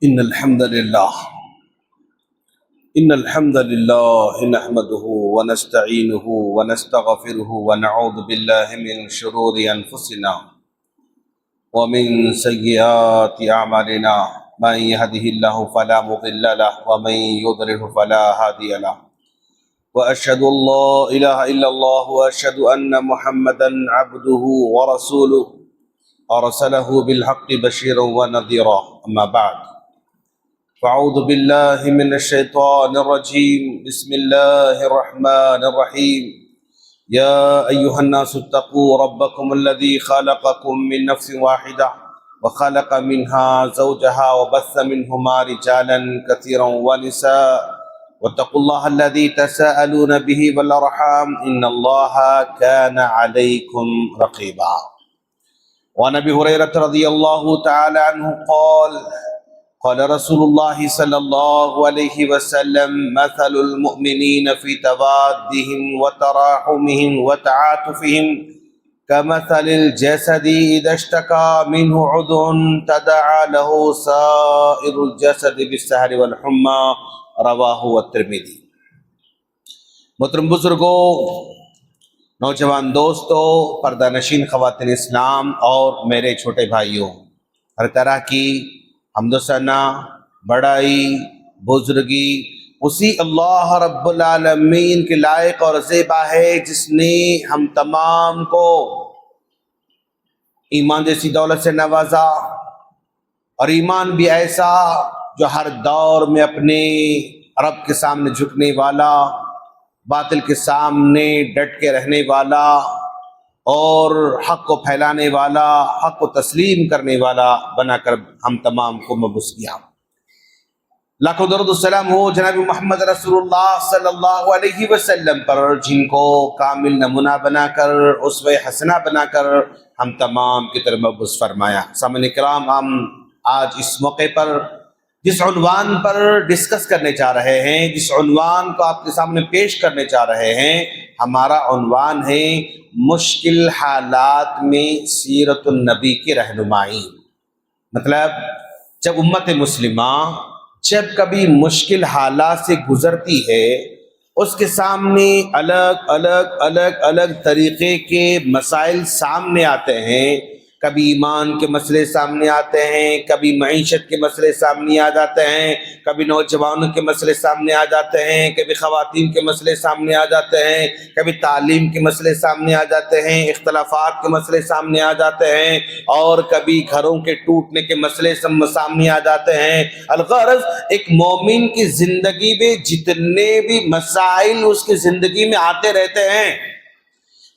إن الحمد لله نحمده ونستعينه ونستغفره ونعوذ بالله من شرور أنفسنا ومن سيئات أعمالنا من يهده الله فلا مضل له ومن يضلل فلا هادي له وأشهد أن لا إله إلا الله وأشهد أن محمدا عبده ورسوله أرسله بالحق بشيرا ونذيرا أما بعد فأعوذ بالله من الشيطان الرجيم بسم الله الرحمن الرحيم يا أيها الناس اتقوا ربكم الذي خلقكم من نفس واحدة وخلق منها زوجها وبث منهما رجالا كثيرا ونساء واتقوا الله الذي تساءلون به والأرحام إن الله كان عليكم رقيبا. وعن أبي هريرة رضي الله تعالى عنه قال رسول الله صلى الله عليه وسلم مثل المؤمنين في توادهم وتراحمهم وتعاطفهم كمثل الجسد إذا اشتكى منه عضو تداعى له سائر الجسد بالسهر والحمى رواہ الترمذی. محترم بزرگوں، نوجوان دوستوں، پردہ نشین خواتین اسلام اور میرے چھوٹے بھائیوں، ہر طرح کی حمد و ثنا، بڑائی، بزرگی اسی اللہ رب العالمین کے لائق اور زیبا ہے جس نے ہم تمام کو ایمان جیسی دولت سے نوازا، اور ایمان بھی ایسا جو ہر دور میں اپنے رب کے سامنے جھکنے والا، باطل کے سامنے ڈٹ کے رہنے والا اور حق کو پھیلانے والا، حق کو تسلیم کرنے والا بنا کر ہم تمام کو مبعوث کیا. لاکھوں درود السلام ہو جناب محمد رسول اللہ صلی اللہ علیہ وسلم پر، جن کو کامل نمونہ بنا کر، اسوہ حسنہ بنا کر ہم تمام کی طرف مبعوث فرمایا. سامعین کرام، ہم آج اس موقع پر جس عنوان پر ڈسکس کرنے چاہ رہے ہیں، جس عنوان کو آپ کے سامنے پیش کرنے چاہ رہے ہیں، ہمارا عنوان ہے مشکل حالات میں سیرت النبی کی رہنمائی. مطلب جب امت مسلمہ جب کبھی مشکل حالات سے گزرتی ہے، اس کے سامنے الگ طریقے کے مسائل سامنے آتے ہیں. کبھی ایمان کے مسئلے سامنے آتے ہیں، کبھی معیشت کے مسئلے سامنے آ جاتے ہیں، کبھی نوجوانوں کے مسئلے سامنے آ جاتے ہیں، کبھی خواتین کے مسئلے سامنے آ جاتے ہیں، کبھی تعلیم کے مسئلے سامنے آ جاتے ہیں، اختلافات کے مسئلے سامنے آ جاتے ہیں، اور کبھی گھروں کے ٹوٹنے کے مسئلے سامنے آ جاتے ہیں. الغرض ایک مومن کی زندگی میں جتنے بھی مسائل اس کی زندگی میں آتے رہتے ہیں،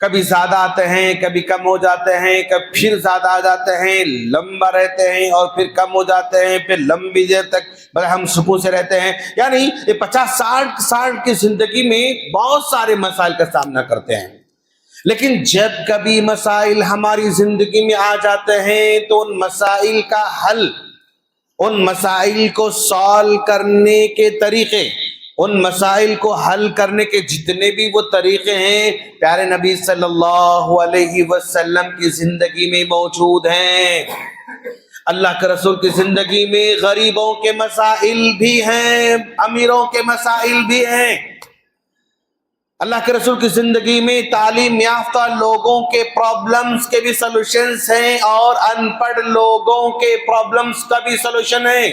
کبھی زیادہ آتے ہیں، کبھی کم ہو جاتے ہیں، کبھی پھر زیادہ آ جاتے ہیں، لمبا رہتے ہیں اور پھر کم ہو جاتے ہیں، پھر لمبی دیر تک ہم سکون سے رہتے ہیں. یعنی یہ 50-60 سال کی زندگی میں بہت سارے مسائل کا سامنا کرتے ہیں. لیکن جب کبھی مسائل ہماری زندگی میں آ جاتے ہیں تو ان مسائل کا حل، ان مسائل کو سالو کرنے کے طریقے، ان مسائل کو حل کرنے کے جتنے بھی وہ طریقے ہیں، پیارے نبی صلی اللہ علیہ وسلم کی زندگی میں موجود ہیں. اللہ کے رسول کی زندگی میں غریبوں کے مسائل بھی ہیں، امیروں کے مسائل بھی ہیں. اللہ کے رسول کی زندگی میں تعلیم یافتہ لوگوں کے پرابلمز کے بھی سلوشنز ہیں، اور ان پڑھ لوگوں کے پرابلمز کا بھی سلوشن ہے.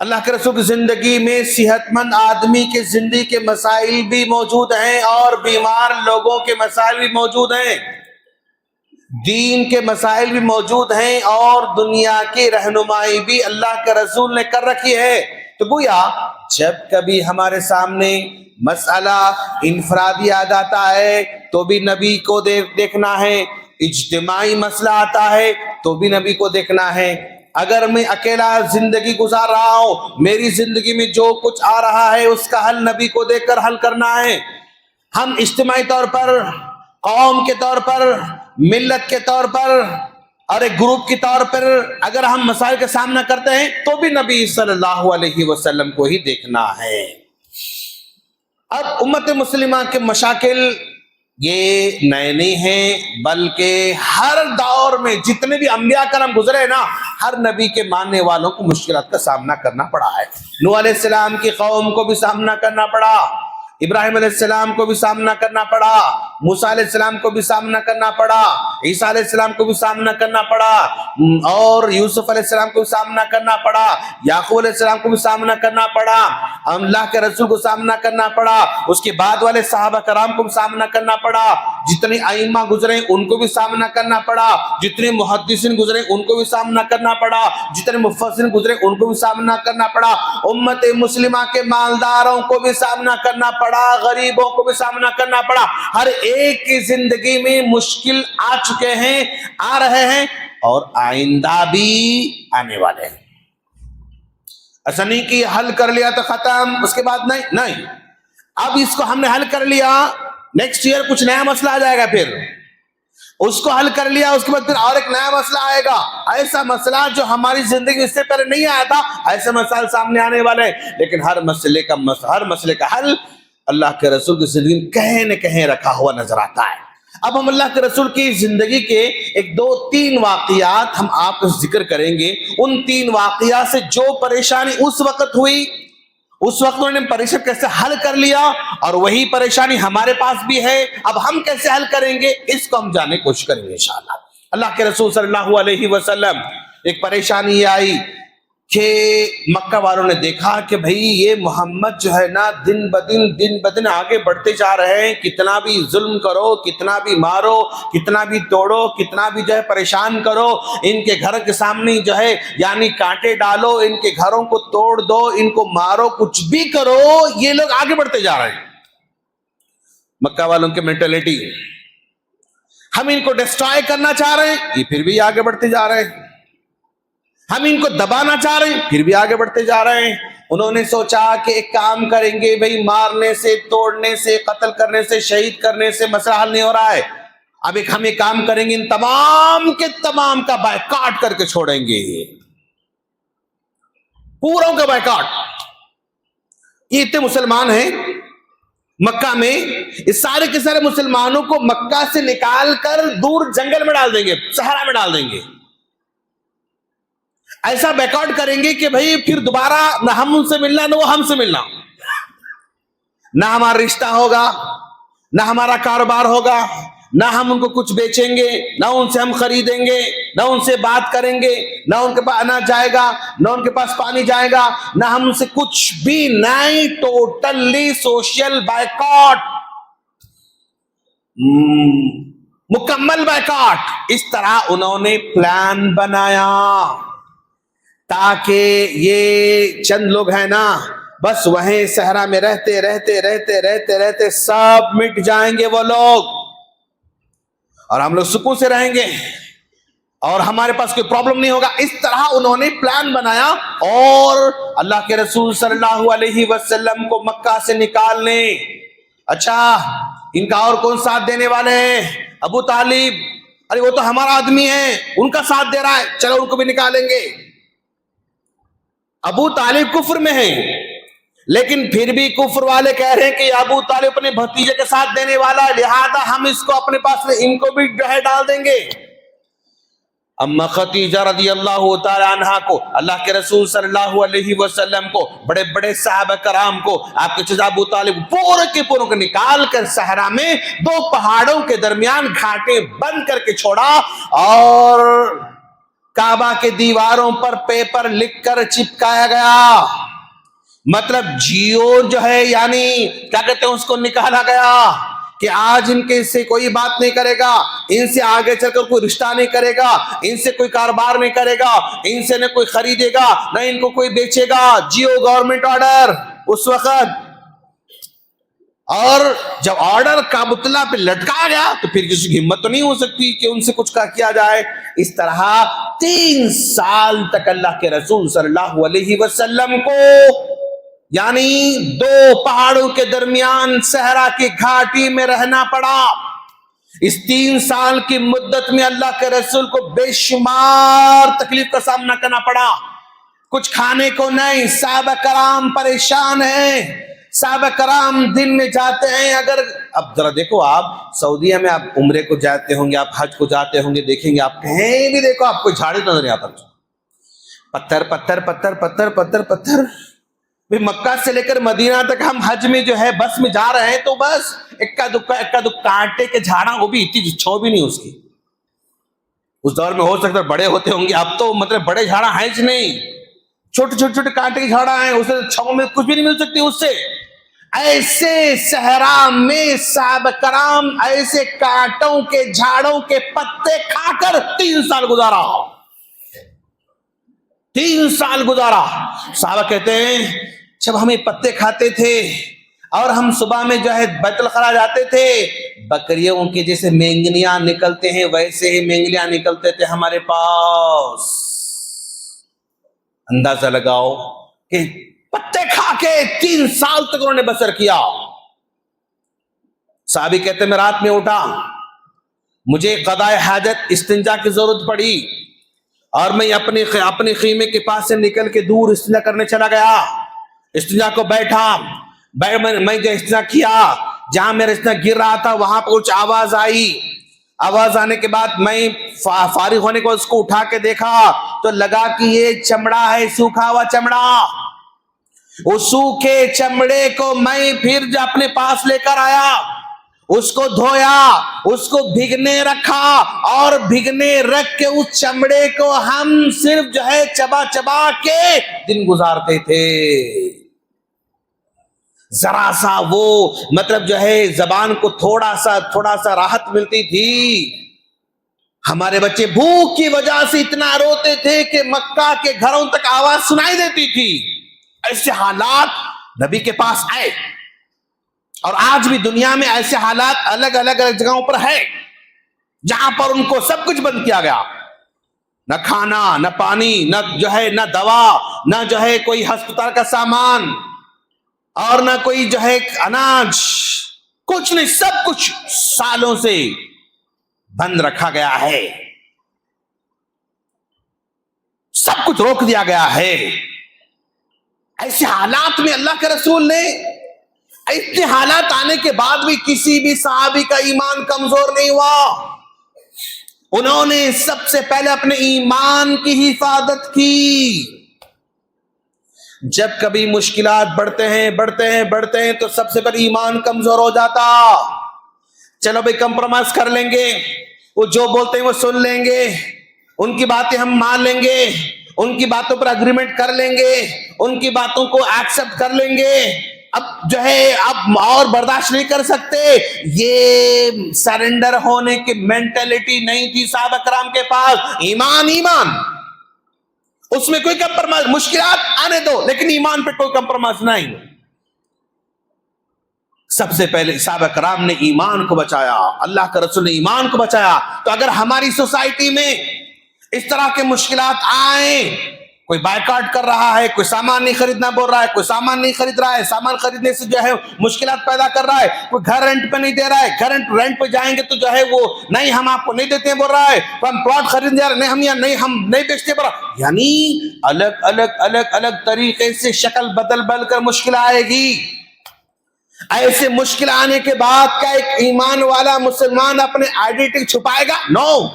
اللہ کے رسول کی زندگی میں صحت مند آدمی کے زندگی کے مسائل بھی موجود ہیں، اور بیمار لوگوں کے مسائل بھی موجود ہیں، دین کے مسائل بھی موجود ہیں، اور دنیا کی رہنمائی بھی اللہ کے رسول نے کر رکھی ہے. تو گویا جب کبھی ہمارے سامنے مسئلہ انفرادی آ جاتا ہے تو بھی نبی کو دیکھنا ہے، اجتماعی مسئلہ آتا ہے تو بھی نبی کو دیکھنا ہے. اگر میں اکیلا زندگی گزار رہا ہوں، میری زندگی میں جو کچھ آ رہا ہے اس کا حل نبی کو دیکھ کر حل کرنا ہے. ہم اجتماعی طور پر، قوم کے طور پر، ملت کے طور پر اور ایک گروپ کے طور پر اگر ہم مسائل کا سامنا کرتے ہیں تو بھی نبی صلی اللہ علیہ وسلم کو ہی دیکھنا ہے. اب امت مسلمہ کے مشاکل یہ نئے نہیں ہیں، بلکہ ہر دور میں جتنے بھی انبیاء کرام گزرے نا، ہر نبی کے ماننے والوں کو مشکلات کا سامنا کرنا پڑا ہے. نوح علیہ السلام کی قوم کو بھی سامنا کرنا پڑا, ابراہیم علیہ السلام کو بھی سامنا کرنا پڑا, موسیٰ علیہ السلام کو بھی سامنا کرنا پڑا, عیسیٰ علیہ السلام کو بھی سامنا کرنا پڑا, اور یوسف علیہ السلام کو بھی سامنا کرنا پڑا, یعقوب علیہ السلام کو بھی سامنا کرنا پڑا, اللہ کے رسول کو سامنا کرنا پڑا, اس کے بعد والے صحابہ کرام کو بھی سامنا کرنا پڑا, جتنے ائمہ گزرے ان کو بھی سامنا کرنا پڑا, جتنے محدثین گزرے ان کو بھی سامنا کرنا پڑا, جتنے مفسرین گزرے ان کو بھی سامنا کرنا پڑا, امت مسلمہ کے مالداروں کو بھی سامنا کرنا پڑا, غریبوں کو بھی سامنا کرنا پڑا. ہر ایک کی زندگی میں مشکل آ چکے ہیں, آ رہے ہیں اور آئندہ بھی آنے والے ہیں. ایسا نہیں کہ حل کر لیا تو ختم, اس کے بعد نہیں, اب اس کو ہم نے حل کر لیا, نیکسٹ ایئر کچھ نیا مسئلہ آ جائے گا, پھر اس کو حل کر لیا, اس کے بعد پھر اور ایک نیا مسئلہ آئے گا. ایسا مسئلہ جو ہماری زندگی میں اس سے پہلے نہیں آیا تھا, ایسے مسائل سامنے آنے والے ہیں. لیکن ہر مسئلے کا حل اللہ کے رسول کی زندگی میں کہیں نہ کہیں رکھا ہوا نظر آتا ہے. اب ہم اللہ کے رسول کی زندگی کے ایک دو تین واقعات ہم آپ کو ذکر کریں گے. ان تین واقعات سے جو پریشانی اس وقت ہوئی, اس وقت انہوں نے پریشانی کیسے حل کر لیا, اور وہی پریشانی ہمارے پاس بھی ہے, اب ہم کیسے حل کریں گے اس کو ہم جاننے کی کوشش کریں گے انشاءاللہ. اللہ کے رسول صلی اللہ علیہ وسلم ایک پریشانی یہ آئی کہ مکہ والوں نے دیکھا کہ بھئی یہ محمد جو ہے نا دن بدن آگے بڑھتے جا رہے ہیں, کتنا بھی ظلم کرو, کتنا بھی مارو, کتنا بھی توڑو, کتنا بھی جو ہے پریشان کرو, ان کے گھر کے سامنے جو ہے یعنی کانٹے ڈالو, ان کے گھروں کو توڑ دو, ان کو مارو, کچھ بھی کرو, یہ لوگ آگے بڑھتے جا رہے ہیں. مکہ والوں کی مینٹلٹی, ہم ان کو ڈسٹرائے کرنا چاہ رہے ہیں, یہ پھر بھی آگے بڑھتے جا رہے ہیں. ہم ان کو دبانا چاہ رہے ہیں, پھر بھی آگے بڑھتے جا رہے ہیں. انہوں نے سوچا کہ ایک کام کریں گے, بھئی مارنے سے, توڑنے سے, قتل کرنے سے, شہید کرنے سے مسئلہ حل نہیں ہو رہا ہے. اب ہم ایک کام کریں گے, ان تمام کے تمام کا بائیکاٹ کر کے چھوڑیں گے, پوروں کا بائیکاٹ. یہ اتنے مسلمان ہیں مکہ میں, اس سارے کے سارے مسلمانوں کو مکہ سے نکال کر دور جنگل میں ڈال دیں گے, صحرا میں ڈال دیں گے. ایسا بیکاٹ کریں گے کہ بھئی پھر دوبارہ نہ ہم ان سے ملنا, نہ وہ ہم سے ملنا, نہ ہمارا رشتہ ہوگا, نہ ہمارا کاروبار ہوگا, نہ ہم ان کو کچھ بیچیں گے, نہ ان سے ہم خریدیں گے, نہ ان سے بات کریں گے, نہ ان کے پاس اناج جائے گا, نہ ان کے پاس پانی جائے گا, نہ ہم ان سے کچھ بھی نہیں. ٹوٹلی سوشل بائیکاٹ, مکمل بائیکاٹ. اس طرح انہوں نے پلان بنایا تاکہ یہ چند لوگ ہیں نا بس وہیں صحرا میں رہتے سب مٹ جائیں گے وہ لوگ, اور ہم لوگ سکون سے رہیں گے اور ہمارے پاس کوئی پرابلم نہیں ہوگا. اس طرح انہوں نے پلان بنایا اور اللہ کے رسول صلی اللہ علیہ وسلم کو مکہ سے نکالنے. اچھا, ان کا اور کون ساتھ دینے والے ہیں؟ ابو طالب. ارے وہ تو ہمارا آدمی ہے, ان کا ساتھ دے رہا ہے, چلو ان کو بھی نکالیں گے. ابو طالب کفر میں ہیں, لیکن پھر بھی کفر والے کہہ رہے ہیں کہ ابو طالب اپنے بھتیجے کے ساتھ دینے والا ہے, لہذا ہم اس کو اپنے پاس میں ان کو بھی جو ہے ڈال دیں گے. اما خدیجہ رضی اللہ تعالی عنہا کو, اللہ کے رسول صلی اللہ علیہ وسلم کو, بڑے بڑے صحابہ کرام کو, آپ کے چچا ابو طالب پورے کے پوروں کو نکال کر صحرا میں دو پہاڑوں کے درمیان گھاٹیں بند کر کے چھوڑا, اور کعبہ کے دیواروں پر پیپر لکھ کر چپکایا گیا. مطلب جیو جو ہے یعنی کیا کہتے ہیں اس کو نکالا گیا کہ آج ان کے سے کوئی بات نہیں کرے گا, ان سے آگے چل کر کوئی رشتہ نہیں کرے گا, ان سے کوئی کاروبار نہیں کرے گا, ان سے نہ کوئی خریدے گا, نہ ان کو کوئی بیچے گا. جیو گورنمنٹ آرڈر اس وقت. اور جب آرڈر کابتلا پہ لٹکا گیا تو پھر کسی کی ہمت تو نہیں ہو سکتی کہ ان سے کچھ کیا جائے. اس طرح 3 سال تک اللہ کے رسول صلی اللہ علیہ وسلم کو یعنی 2 پہاڑوں کے درمیان صحرا کی گھاٹی میں رہنا پڑا. اس 3 سال کی مدت میں اللہ کے رسول کو بے شمار تکلیف کا سامنا کرنا پڑا. کچھ کھانے کو نہیں, صحابہ کرام پریشان ہیں. صحابہ کرام دن میں جاتے ہیں, اگر اب ذرا دیکھو آپ سعودیہ میں آپ عمرے کو جاتے ہوں گے, آپ حج کو جاتے ہوں گے, دیکھیں گے آپ کہیں بھی دیکھو آپ کو جھاڑی تو نہیں آتا. پتھر پتھر پتھر پتھر پتھر پتھر. مکہ سے لے کر مدینہ تک ہم حج میں جو ہے بس میں جا رہے ہیں تو بس اکا دکا کانٹے کے جھاڑا, وہ بھی اتنی چھو بھی نہیں اس کی. اس دور میں ہو سکتا ہے بڑے ہوتے ہوں گے, اب تو مطلب بڑے جھاڑا ہیں نہیں, چھوٹے چھوٹے چھوٹے کانٹے کے جھاڑا ہیں, اسے چھاؤں میں کچھ بھی نہیں مل سکتی اس سے. ایسے صحرا میں صحابہ کرام ایسے کانٹوں کے جھاڑوں کے پتے کھا کر 3 سال گزارا. 3 سال گزارا. صحابہ کہتے ہیں جب ہم یہ پتے کھاتے تھے اور ہم صبح میں جو ہے بیت الخلا جاتے تھے, بکریوں کے جیسے مینگنیاں نکلتے ہیں ویسے ہی مینگنیاں نکلتے تھے ہمارے پاس. اندازہ لگاؤ کہ پتے کھا کے 3 سال تک انہوں نے بسر کیا. صحابی کہتے میں رات میں اٹھا, مجھے قضاء حاجت استنجا کی ضرورت پڑی اور میں اپنے خیمے کے پاس سے نکل کے دور استنجا کرنے چلا گیا. استنجا کو بیٹھا, میں جو استنجا کیا, جہاں میرا استنجا گر رہا تھا وہاں پہ کچھ آواز آئی. آواز آنے کے بعد میں فارغ ہونے کو اس کو اٹھا کے دیکھا تو لگا کہ یہ چمڑا ہے, سوکھا ہوا چمڑا. اس سوکھے چمڑے کو میں پھر جو اپنے پاس لے کر آیا, اس کو دھویا, اس کو بھگنے رکھا اور بھگنے رکھ کے اس چمڑے کو ہم صرف جو ہے چبا چبا کے دن گزارتے تھے. ذرا سا وہ مطلب جو ہے زبان کو تھوڑا سا راحت ملتی تھی. ہمارے بچے بھوک کی وجہ سے اتنا روتے تھے کہ مکہ کے گھروں تک آواز سنائی دیتی تھی. ایسے حالات نبی کے پاس آئے, اور آج بھی دنیا میں ایسے حالات الگ الگ جگہوں پر ہے جہاں پر ان کو سب کچھ بند کیا گیا. نہ کھانا, نہ پانی, نہ جو ہے نہ دوا, نہ جو ہے کوئی ہسپتال کا سامان, اور نہ کوئی جو ہے اناج, کچھ نہیں, سب کچھ سالوں سے بند رکھا گیا ہے, سب کچھ روک دیا گیا ہے. ایسے حالات میں اللہ کے رسول نے, ایسے حالات آنے کے بعد بھی کسی بھی صحابی کا ایمان کمزور نہیں ہوا. انہوں نے سب سے پہلے اپنے ایمان کی حفاظت کی. جب کبھی مشکلات بڑھتے ہیں تو سب سے پہلے ایمان کمزور ہو جاتا. چلو بھائی کمپرومائز کر لیں گے, وہ جو بولتے ہیں وہ سن لیں گے, ان کی باتیں ہم مان لیں گے, ان کی باتوں پر اگریمنٹ کر لیں گے, ان کی باتوں کو ایکسپٹ کر لیں گے. اب جو ہے اب اور برداشت نہیں کر سکتے. یہ سرنڈر ہونے کی مینٹلٹی نہیں تھی صحابہ کرام کے پاس. ایمان, اس میں کوئی کمپرومائز, مشکلات آنے دو لیکن ایمان پہ کوئی کمپرومائز نہیں. سب سے پہلے صحابہ کرام نے ایمان کو بچایا, اللہ کا رسول نے ایمان کو بچایا. تو اگر ہماری سوسائٹی میں اس طرح کے مشکلات آئیں, کوئی بائیکاٹ کر رہا ہے, کوئی سامان نہیں خریدنا بول رہا ہے, کوئی سامان نہیں خرید رہا ہے, سامان خریدنے سے جو ہے مشکلات پیدا کر رہا ہے, کوئی گھر رینٹ پہ نہیں دے رہا ہے, گھر رینٹ پہ جائیں گے تو جو ہے وہ نہیں ہم آپ کو نہیں دیتے ہیں بول رہا ہے, تو ہم پلاٹ خرید جا رہے ہیں, ہم نہیں بیچتے بول رہا. یعنی الگ طریقے سے شکل بدل کر مشکل آئے گی. ایسے مشکل آنے کے بعد کیا ایک ایمان والا مسلمان اپنے آئیڈینٹی چھپائے گا؟ نو.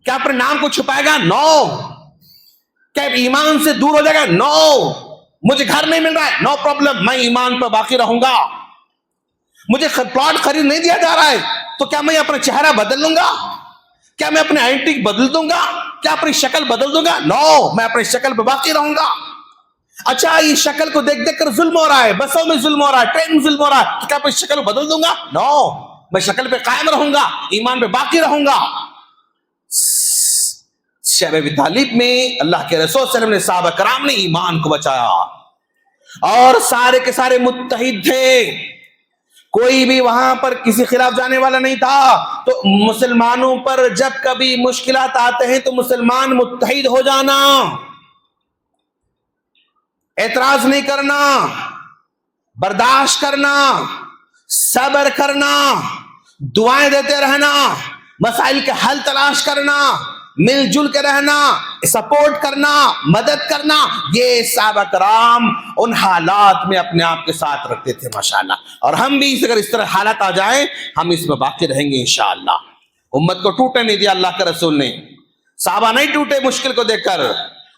کیا اپنے نام کو چھپائے گا؟ نو. کیا ایمان سے دور ہو جائے گا؟ نو. مجھے گھر نہیں مل رہا ہے, نو پرابلم, میں ایمان پر باقی رہوں گا. مجھے پلاٹ خرید نہیں دیا جا رہا ہے تو کیا میں اپنا چہرہ بدل لوں گا؟ کیا میں اپنے آئیڈینٹی بدل دوں گا؟ کیا اپنی شکل بدل دوں گا؟ نو, میں اپنی شکل پہ باقی رہوں گا. اچھا یہ شکل کو دیکھ کر ظلم ہو رہا ہے, بسوں میں ظلم ہو رہا ہے, ٹرین میں ظلم ہو رہا ہے, تو کیا اپنی شکل بدل دوں گا؟ نو, میں شکل پہ قائم رہوں گا, ایمان پہ باقی رہوں گا. شیخ ابی طالب میں اللہ کے رسول صلی اللہ علیہ وسلم نے صحابہ کرام نے ایمان کو بچایا, اور سارے کے سارے متحد تھے, کوئی بھی وہاں پر کسی خلاف جانے والا نہیں تھا. تو مسلمانوں پر جب کبھی مشکلات آتے ہیں تو مسلمان متحد ہو جانا, اعتراض نہیں کرنا, برداشت کرنا, صبر کرنا, دعائیں دیتے رہنا, مسائل کے حل تلاش کرنا, مل جل کے رہنا, سپورٹ کرنا, مدد کرنا. یہ صحابہ کرام ان حالات میں اپنے آپ کے ساتھ رکھتے تھے ماشاءاللہ. اور ہم بھی اگر اس طرح حالات آ جائیں ہم اس میں باقی رہیں گے انشاءاللہ. امت کو ٹوٹنے نہیں دیا اللہ کے رسول نے. صحابہ نہیں ٹوٹے مشکل کو دیکھ کر،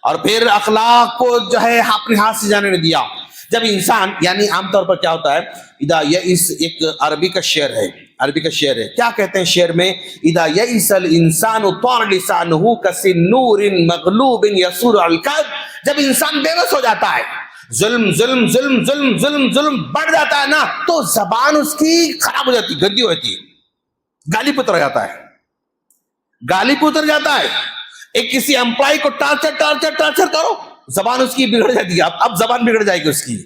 اور پھر اخلاق کو جو ہے اپنے ہاتھ سے جانے نہیں دیا۔ جب انسان یعنی عام طور پر کیا ہوتا ہے، اذا یئس، ایک عربی کا شعر ہے، کیا کہتے ہیں شعر میں، اذا یئس الانسان طار لسانہ کسنور مغلوب یسور الکذب، جب انسان بے بس ہو جاتا ہے، ظلم ظلم ظلم ظلم ظلم ظلم بڑھ جاتا ہے نا، تو زبان اس کی خراب ہو جاتی، گندی ہو جاتی ہے، گالی پہ اتر جاتا ہے، گالی پہ اتر جاتا ہے۔ ایک کسی امپلائی کو ٹارچر کرو، زبان اس کی بگڑ جاتی ہے، اب زبان بگڑ جائے گی اس کی۔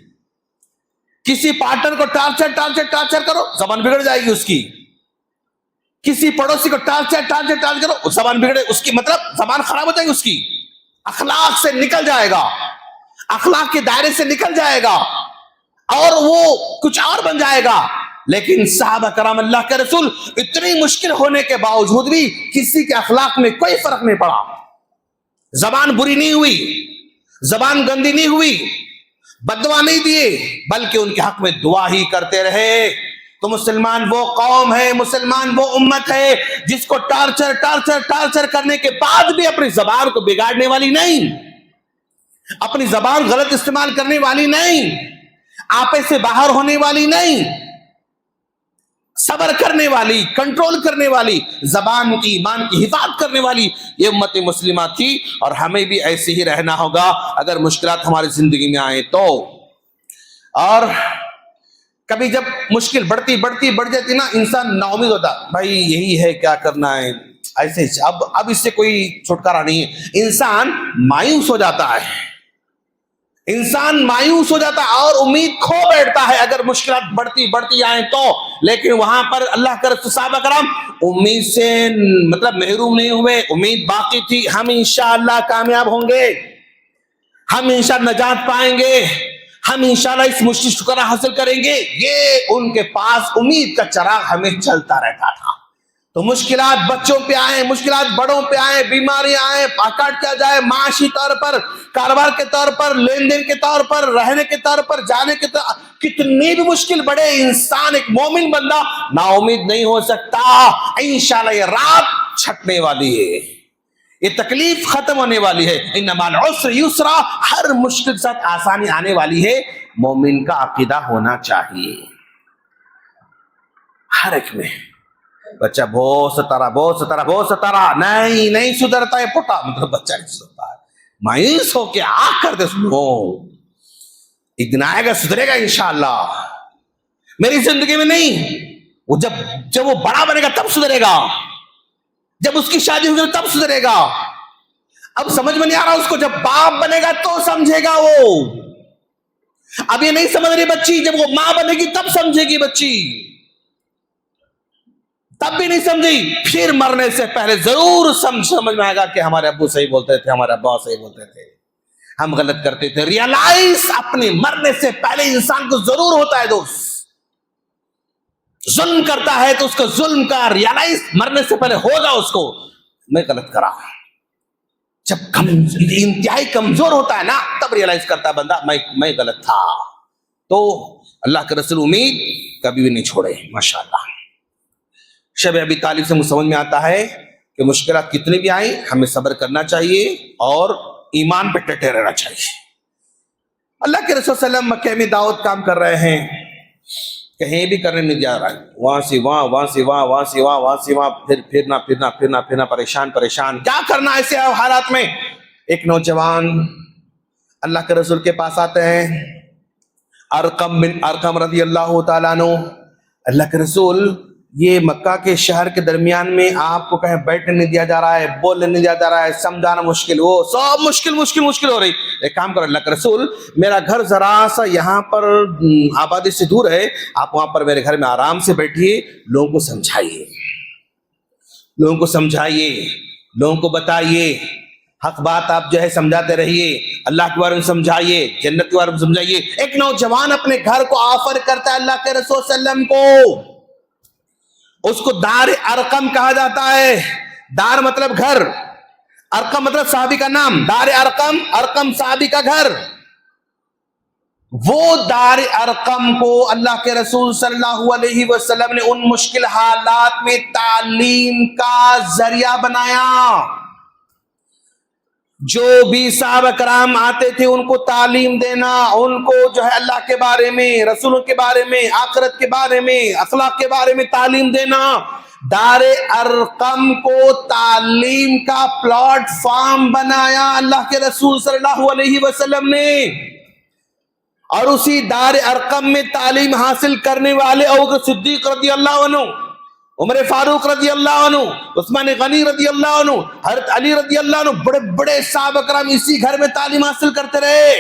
کسی پارٹنر کو ٹارچر کرو، زبان بگڑ جائے گی اس کی۔ کسی پڑوسی کو ٹارچر کرو، زبان بگڑے اس کی، مطلب زبان خراب ہو جائے گی اس کی، اخلاق سے نکل جائے گا، اخلاق کے دائرے سے نکل جائے گا، اور وہ کچھ اور بن جائے گا۔ لیکن صحابہ کرام اللہ کے رسول اتنی مشکل ہونے کے باوجود بھی کسی کے اخلاق میں کوئی فرق نہیں پڑا، زبان بری نہیں ہوئی، زبان گندی نہیں ہوئی، بددعا نہیں دیے، بلکہ ان کے حق میں دعا ہی کرتے رہے۔ تو مسلمان وہ قوم ہے، مسلمان وہ امت ہے جس کو ٹارچر کرنے کے بعد بھی اپنی زبان کو بگاڑنے والی نہیں، اپنی زبان غلط استعمال کرنے والی نہیں، آپے سے باہر ہونے والی نہیں، صبر کرنے والی، کنٹرول کرنے والی، زبان کی، ایمان کی حفاظت کرنے والی یہ امت مسلمہ تھی، اور ہمیں بھی ایسے ہی رہنا ہوگا اگر مشکلات ہماری زندگی میں آئیں تو۔ اور کبھی جب مشکل بڑھ جاتی نا، انسان نا امید ہوتا، بھائی یہی ہے، کیا کرنا ہے، ایسے اب اس سے کوئی چھٹکارا نہیں ہے، انسان مایوس ہو جاتا ہے، اور امید کھو بیٹھتا ہے اگر مشکلات بڑھتی آئیں تو۔ لیکن وہاں پر اللہ کے رسول صحابہ کرام امید سے مطلب محروم نہیں ہوئے، امید باقی تھی، ہم انشاءاللہ کامیاب ہوں گے، ہم انشاءاللہ نجات پائیں گے، ہم انشاءاللہ اس مشکل شکر حاصل کریں گے، یہ ان کے پاس امید کا چراغ ہمیں چلتا رہتا تھا۔ تو مشکلات بچوں پہ آئیں، مشکلات بڑوں پہ آئیں، بیماریاں آئیں، کاٹ کیا جائے، معاشی طور پر، کاروبار کے طور پر، لین دین کے طور پر، رہنے کے طور پر، جانے کے طور پر، کتنی بھی مشکل بڑے، انسان ایک مومن بندہ نا امید نہیں ہو سکتا۔ انشاءاللہ یہ رات چھٹنے والی ہے، یہ تکلیف ختم ہونے والی ہے، ان مع العسر یسرا، ہر مشکل کے ساتھ آسانی آنے والی ہے۔ مومن کا عقیدہ ہونا چاہیے ہر ایک میں۔ بچہ بہت ستارا نہیں سدھرتا ہے، پوٹا مطلب بچہ نہیں سدھرتا ہے، مایوس ہو کے آنکھ کر دے، سنو ایک دن آئے گا، سدھرے گا انشاءاللہ، میری زندگی میں نہیں، وہ جب وہ بڑا بنے گا تب سدھرے گا، جب اس کی شادی ہوگی تب سدھرے گا، اب سمجھ میں نہیں آ رہا اس کو، جب باپ بنے گا تو سمجھے گا وہ، اب یہ نہیں سمجھ رہی بچی، جب وہ ماں بنے گی تب سمجھے گی بچی، تب بھی نہیں سمجھی، پھر مرنے سے پہلے ضرور سمجھ میں آئے گا کہ ہمارے ابو صحیح بولتے تھے، ہمارے ابا صحیح بولتے تھے، ہم غلط کرتے تھے۔ ریئلائز اپنے مرنے سے پہلے انسان کو ضرور ہوتا ہے دوست، ظلم کرتا ہے تو اس کو ظلم کا ریئلائز مرنے سے پہلے ہوگا، اس کو میں غلط کرا، جب انتہائی کمزور ہوتا ہے نا تب ریئلائز کرتا ہے بندہ میں غلط تھا۔ تو اللہ کے رسول امید کبھی بھی نہیں چھوڑے، ماشاءاللہ۔ شب ابی طالب سے مجھ سمجھ میں آتا ہے کہ مشکلات کتنی بھی آئیں ہمیں صبر کرنا چاہیے اور ایمان پہ ڈٹے رہنا چاہیے۔ اللہ کے رسول صلی اللہ علیہ وسلم مکہ میں دعوت کام کر رہے ہیں، کہیں بھی کرنے نہیں جا رہا ہے، وہاں سے وہاں، پھرنا، پریشان، کیا کرنا ایسے حالات میں؟ ایک نوجوان اللہ کے رسول کے پاس آتے ہیں، ارقم رضی اللہ تعالیٰ عنہ، اللہ کے رسول یہ مکہ کے شہر کے درمیان میں آپ کو کہیں بیٹھنے نہیں دیا جا رہا ہے، بولنے نہیں دیا جا رہا ہے، سمجھانا مشکل، وہ سب مشکل ہو رہی، ایک کام کرو اللہ کے رسول، میرا گھر ذرا سا یہاں پر آبادی سے دور ہے، آپ وہاں پر میرے گھر میں آرام سے بیٹھیے، لوگوں کو سمجھائیے، لوگوں کو بتائیے، حق بات آپ جو ہے سمجھاتے رہیے، اللہ کے بارے میں سمجھائیے، جنت کے بارے میں سمجھائیے۔ ایک نوجوان اپنے گھر کو آفر کرتا ہے اللہ کے رسول صلی اللہ علیہ وسلم کو، اس کو دار ارقم کہا جاتا ہے، دار مطلب گھر، ارقم مطلب صحابی کا نام، دار ارقم صحابی کا گھر، وہ دار ارقم کو اللہ کے رسول صلی اللہ علیہ وسلم نے ان مشکل حالات میں تعلیم کا ذریعہ بنایا۔ جو بھی صحابہ کرام آتے تھے ان کو تعلیم دینا، ان کو جو ہے اللہ کے بارے میں، رسولوں کے بارے میں، آخرت کے بارے میں، اخلاق کے بارے میں تعلیم دینا۔ دار ارقم کو تعلیم کا پلیٹ فارم بنایا اللہ کے رسول صلی اللہ علیہ وسلم نے، اور اسی دار ارقم میں تعلیم حاصل کرنے والے ابوبکر صدیق رضی اللہ عنہ، عمر فاروق رضی اللہ عنہ، عثمان غنی رضی اللہ عنہ، حضرت علی رضی اللہ عنہ، بڑے بڑے صحابہ کرام اسی گھر میں تعلیم حاصل کرتے رہے۔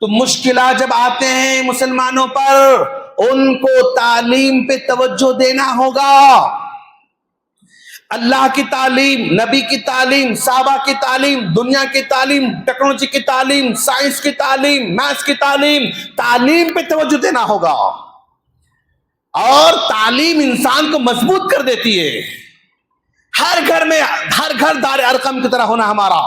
تو مشکلات جب آتے ہیں مسلمانوں پر، ان کو تعلیم پہ توجہ دینا ہوگا۔ اللہ کی تعلیم، نبی کی تعلیم، صحابہ کی تعلیم، دنیا کی تعلیم، ٹیکنالوجی کی تعلیم، سائنس کی تعلیم، میتھس کی تعلیم، تعلیم پہ توجہ دینا ہوگا۔ اور تعلیم انسان کو مضبوط کر دیتی ہے۔ ہر گھر میں، ہر گھر دار ارقم کی طرح ہونا ہمارا۔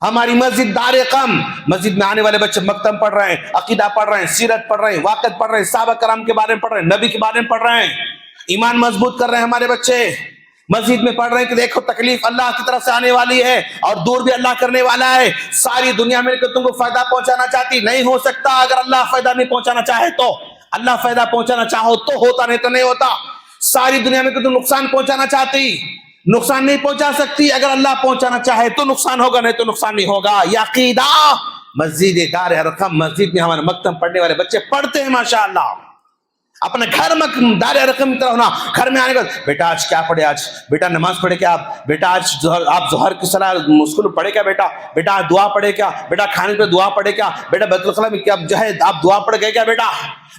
ہماری مسجد دار ارقم، مسجد میں آنے والے بچے مکتب پڑھ رہے ہیں، عقیدہ پڑھ رہے ہیں، سیرت پڑھ رہے ہیں، واقعات پڑھ رہے ہیں، صحابہ کرام کے بارے میں پڑھ رہے ہیں، نبی کے بارے میں پڑھ رہے ہیں، ایمان مضبوط کر رہے ہیں ہمارے بچے۔ مسجد میں پڑھ رہے ہیں کہ دیکھو تکلیف اللہ کی طرف سے آنے والی ہے اور دور بھی اللہ کرنے والا ہے۔ ساری دنیا میں کہ تم کو فائدہ پہنچانا چاہتی، نہیں ہو سکتا اگر اللہ فائدہ نہیں پہنچانا چاہے تو۔ اللہ فائدہ پہنچانا چاہو تو ہوتا، نہیں تو نہیں ہوتا۔ ساری دنیا میں کہ تم نقصان پہنچانا چاہتی، نقصان نہیں پہنچا سکتی، اگر اللہ پہنچانا چاہے تو نقصان ہوگا، نہیں تو نقصان نہیں ہوگا۔ یہ عقیدہ مسجد دار ارقم، مسجد میں ہمارے مکتب پڑھنے والے بچے پڑھتے ہیں ماشاءاللہ۔ اپنے گھر دار ارقم کی طرح ہونا۔ گھر میں آنے کا بیٹا آج کیا پڑھے، آج بیٹا نماز پڑھے کیا، بیٹا آج آپ ظہر کی صلاح مشکل پڑھے کیا، بیٹا بیٹا دعا پڑھے کیا، بیٹا کھانے پہ دعا پڑھے کیا، بیٹا بیت الخلاء میں کیا جو ہے آپ دعا پڑھ گئے کیا، بیٹا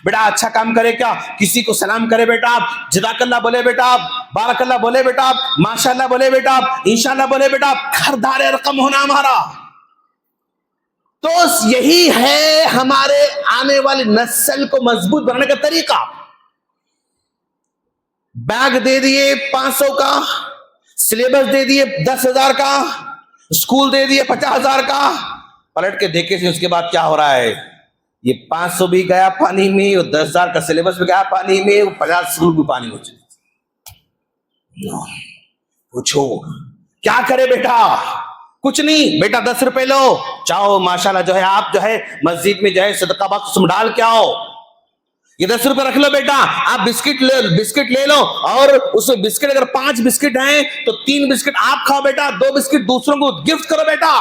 بیٹا اچھا کام کرے کیا، کسی کو سلام کرے بیٹا آپ، جزاک اللہ بولے بیٹا آپ، بارک اللہ بولے بیٹا آپ، ماشاء اللہ بولے بیٹا آپ، انشاءاللہ بولے بیٹا آپ۔ گھر دار ارقم ہونا ہمارا۔ تو یہی ہے ہمارے آنے والی نسل کو مضبوط بنانے کا طریقہ۔ بیگ دے دیے 500 کا، سلیبس دے دیے 10,000 کا، اسکول دے دیے 50,000 کا، پلٹ کے دیکھے سے اس کے بعد کیا ہو رہا ہے، یہ 500 بھی گیا پانی میں، اور 10,000 کا سلیبس بھی گیا پانی میں، 50 اسکول بھی پانی میں چلے۔ پوچھو کیا کرے بیٹا، کچھ نہیں بیٹا 10 روپے لو، چاہو ماشاءاللہ جو ہے آپ جو ہے مسجد میں جو ہے صدقہ باکس میں ڈال کے آؤ، یہ 10 روپے رکھ لو بیٹا، آپ بسکٹ لے لو، اور اس میں بسکٹ اگر 5 بسکٹ ہیں تو 3 بسکٹ آپ کھاؤ بیٹا، 2 بسکٹ دوسروں کو گفٹ کرو بیٹا۔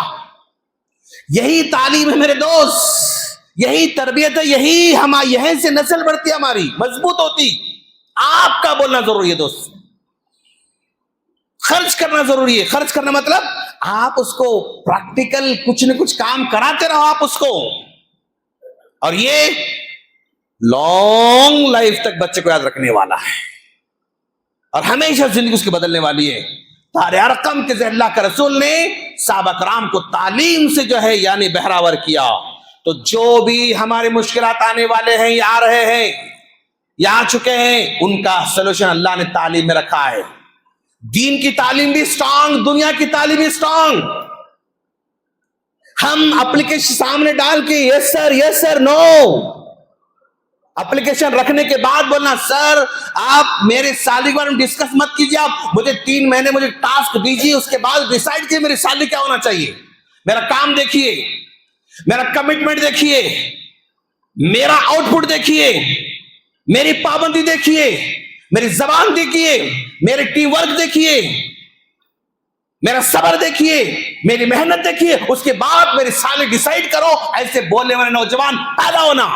یہی تعلیم ہے میرے دوست، یہی تربیت ہے، یہیں سے نسل بڑھتی ہے ہماری، مضبوط ہوتی۔ آپ کا بولنا ضروری ہے دوست، خرچ کرنا ضروری ہے۔ خرچ کرنا مطلب آپ اس کو پریکٹیکل کچھ نہ کچھ کام کراتے رہو آپ اس کو، اور یہ لانگ لائف تک بچے کو یاد رکھنے والا ہے، اور ہمیشہ زندگی اس کی بدلنے والی ہے۔ دار ارقم کے ذریعے اللہ کے رسول نے صحابہ کرام کو تعلیم سے جو ہے یعنی بہراور کیا۔ تو جو بھی ہمارے مشکلات آنے والے ہیں یا آ رہے ہیں یا آ چکے ہیں، ان کا سلوشن اللہ نے تعلیم میں رکھا ہے۔ دین کی تعلیم بھی اسٹرانگ، دنیا کی تعلیم بھی اسٹرانگ۔ ہم اپلیکیشن سامنے ڈال کے یس سر نو، اپلیکیشن رکھنے کے بعد بولنا سر آپ میرے سالری کے بارے میں ڈسکس مت کیجیے، آپ مجھے 3 مہینے مجھے ٹاسک دیجیے، اس کے بعد ڈیسائیڈ کیجیے میری سالری کیا ہونا چاہیے۔ میرا کام دیکھیے، میرا کمٹمنٹ دیکھیے، میرا آؤٹ پٹ دیکھیے، میری پابندی دیکھیے، میری زبان دیکھیے، میری ٹیم ورک دیکھیے، میرا صبر دیکھیے، میری محنت دیکھیے، اس کے بعد میری سالری ڈیسائیڈ کرو۔ ایسے بولنے والے نوجوان پیدا ہونا،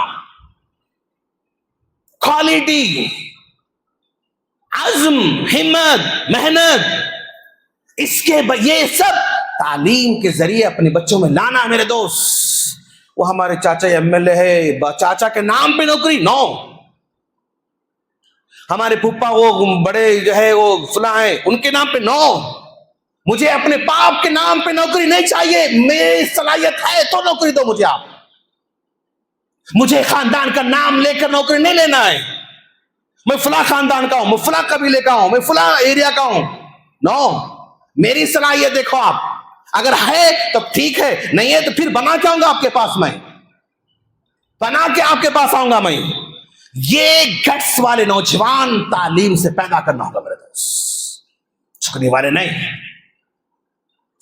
کوالٹی، عزم، ہمت، محنت، اس کے یہ سب تعلیم کے ذریعے اپنے بچوں میں لانا ہے میرے دوست۔ وہ ہمارے چاچا ایم ایل اے ہے، چاچا کے نام پہ نوکری نو، ہمارے پھپھا وہ بڑے جو ہے وہ فلاں ہیں ان کے نام پہ نو، مجھے اپنے باپ کے نام پہ نوکری نہیں چاہیے، میری صلاحیت ہے تو نوکری دو مجھے آپ، مجھے خاندان کا نام لے کر نوکری نہیں لینا ہے، میں فلاں خاندان کا ہوں، میں فلاں قبیلے کا ہوں، میں فلاں ایریا کا ہوں، نو، میری صلاحیت دیکھو آپ، اگر ہے تو ٹھیک ہے، نہیں ہے تو پھر بنا کے آؤں گا آپ کے پاس، میں بنا کے آپ کے پاس آؤں گا میں۔ یہ گٹس والے نوجوان تعلیم سے پیدا کرنا ہوگا میرے دوست، جھکنے والے نہیں،